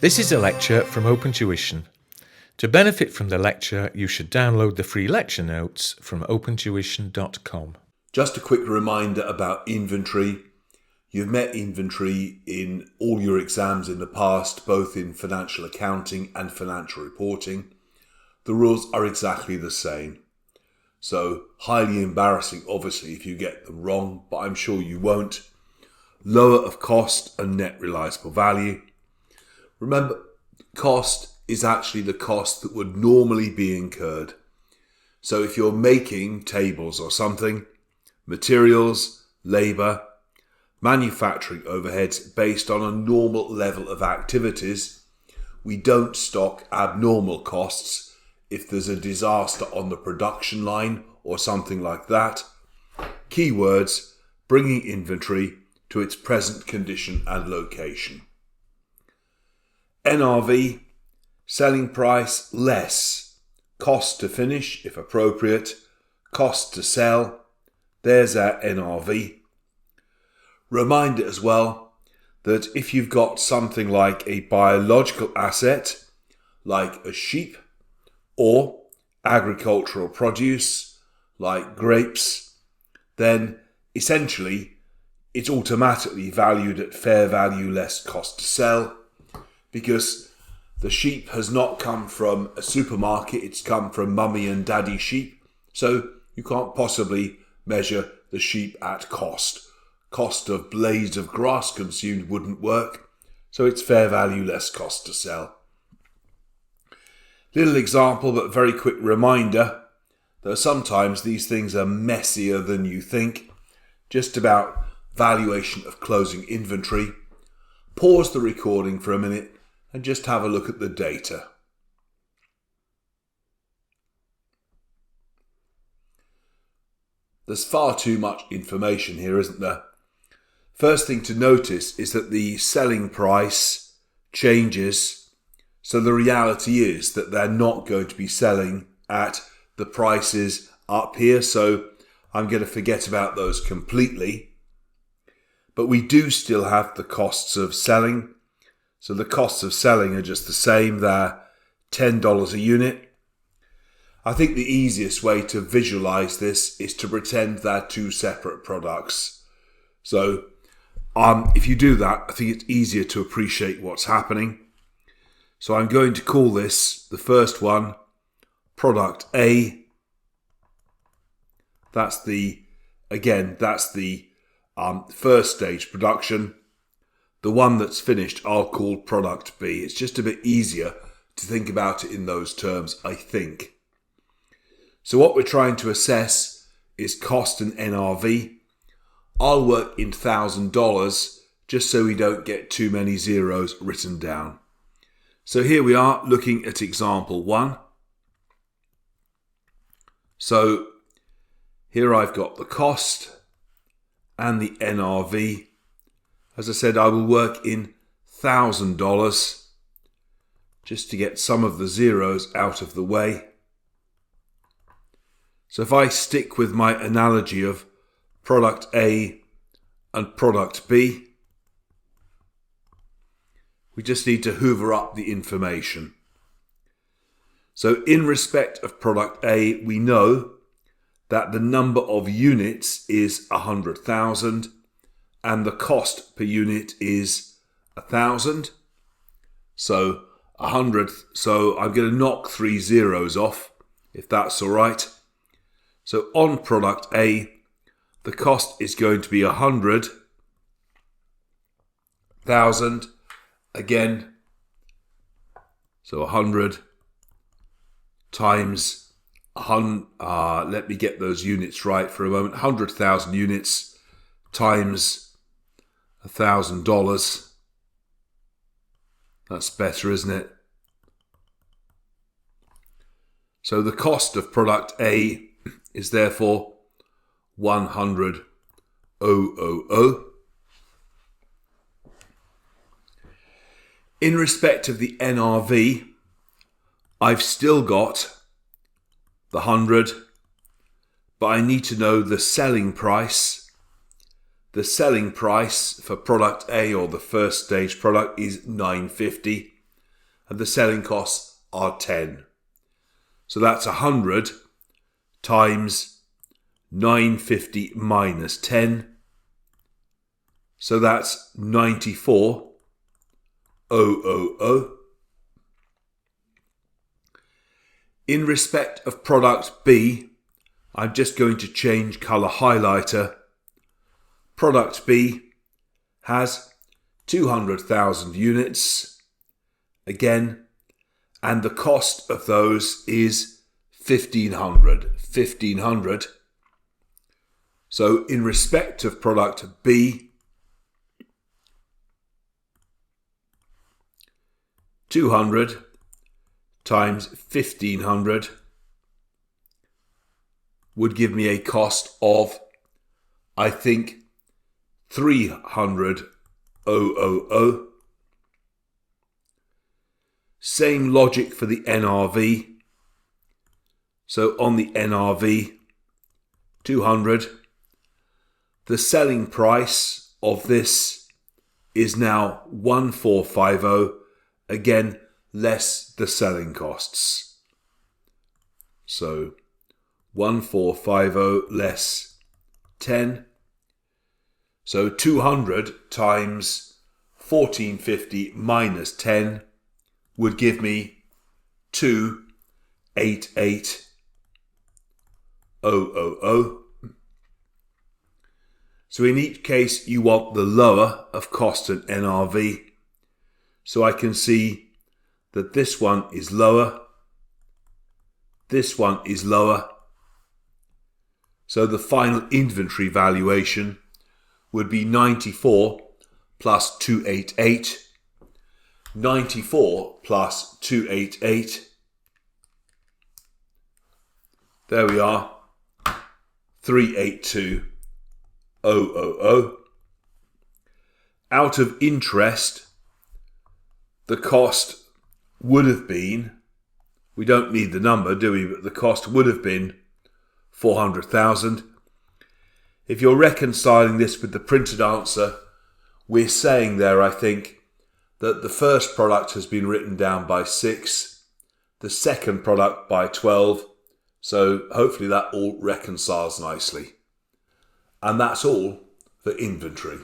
This is a lecture from Open Tuition. To benefit from the lecture, you should download the free lecture notes from opentuition.com. Just a quick reminder about inventory. You've met inventory in all your exams in the past, both in financial accounting and financial reporting. The rules are exactly the same. So, highly embarrassing, obviously, if you get them wrong, but I'm sure you won't. Lower of cost and net realizable value. Remember, cost is actually the cost that would normally be incurred. So if you're making tables or something, materials, labour, manufacturing overheads based on a normal level of activities, we don't stock abnormal costs if there's a disaster on the production line or something like that. Keywords, bringing inventory to its present condition and location. NRV, selling price less, cost to finish if appropriate, cost to sell, there's our NRV. Reminder as well that if you've got something like a biological asset, like a sheep, or agricultural produce, like grapes, then essentially it's automatically valued at fair value less cost to sell, because the sheep has not come from a supermarket, it's come from mummy and daddy sheep, so you can't possibly measure the sheep at cost. Cost of blades of grass consumed wouldn't work, so it's fair value less cost to sell. Little example, but very quick reminder, though sometimes these things are messier than you think, just about valuation of closing inventory. Pause the recording for a minute and just have a look at the data. There's far too much information here, isn't there? First thing to notice is that the selling price changes, so the reality is that they're not going to be selling at the prices up here, so I'm going to forget about those completely. But we do still have the costs of selling. So the costs of selling are just the same. They're $10 a unit. I think the easiest way to visualize this is to pretend they're two separate products. So if you do that, I think it's easier to appreciate what's happening. So I'm going to call this, the first one, product A. That's the first stage production. The one that's finished I'll call product B. It's just a bit easier to think about it in those terms, I think. So what we're trying to assess is cost and NRV. I'll work in $1,000 just so we don't get too many zeros written down. So here we are looking at example 1. So here I've got the cost and the NRV. As I said, I will work in $1,000 just to get some of the zeros out of the way. So if I stick with my analogy of product A and product B, we just need to hoover up the information. So in respect of product A, we know that the number of units is 100,000 and the cost per unit is 1,000. So 100. So I'm going to knock 3 zeros off, if that's all right. So on product A, the cost is going to be 100,000 again. So 100 times 100. Let me get those units right for a moment. 100,000 units times $1,000. That's better, isn't it? So the cost of product A is therefore 100,000. In respect of the NRV, I've still got the 100, but I need to know the selling price. The selling price for product A, or the first stage product, is $9.50. and the selling costs are 10. So that's 100 times 950 minus 10. So that's 94,000. In respect of product B, I'm just going to change colour highlighter. Product B has 200,000 units again, and the cost of those is 1,500. So in respect of product B, 200 times 1,500 would give me a cost of, I think, 300,000. Same logic for the NRV. So on the NRV, 200. The selling price of this is now 1,450. Again, less the selling costs. So 1,450 less 10. So 200 times 1,450 minus 10 would give me 288,000. So in each case you want the lower of cost and NRV. So I can see that this one is lower, this one is lower. So the final inventory valuation would be 94 plus 288. 94 plus 288. There we are. 382,000. Out of interest, the cost would have been, we don't need the number, do we? But the cost would have been 400,000. If you're reconciling this with the printed answer, we're saying there, I think, that the first product has been written down by 6, the second product by 12. So hopefully that all reconciles nicely. And that's all for inventory.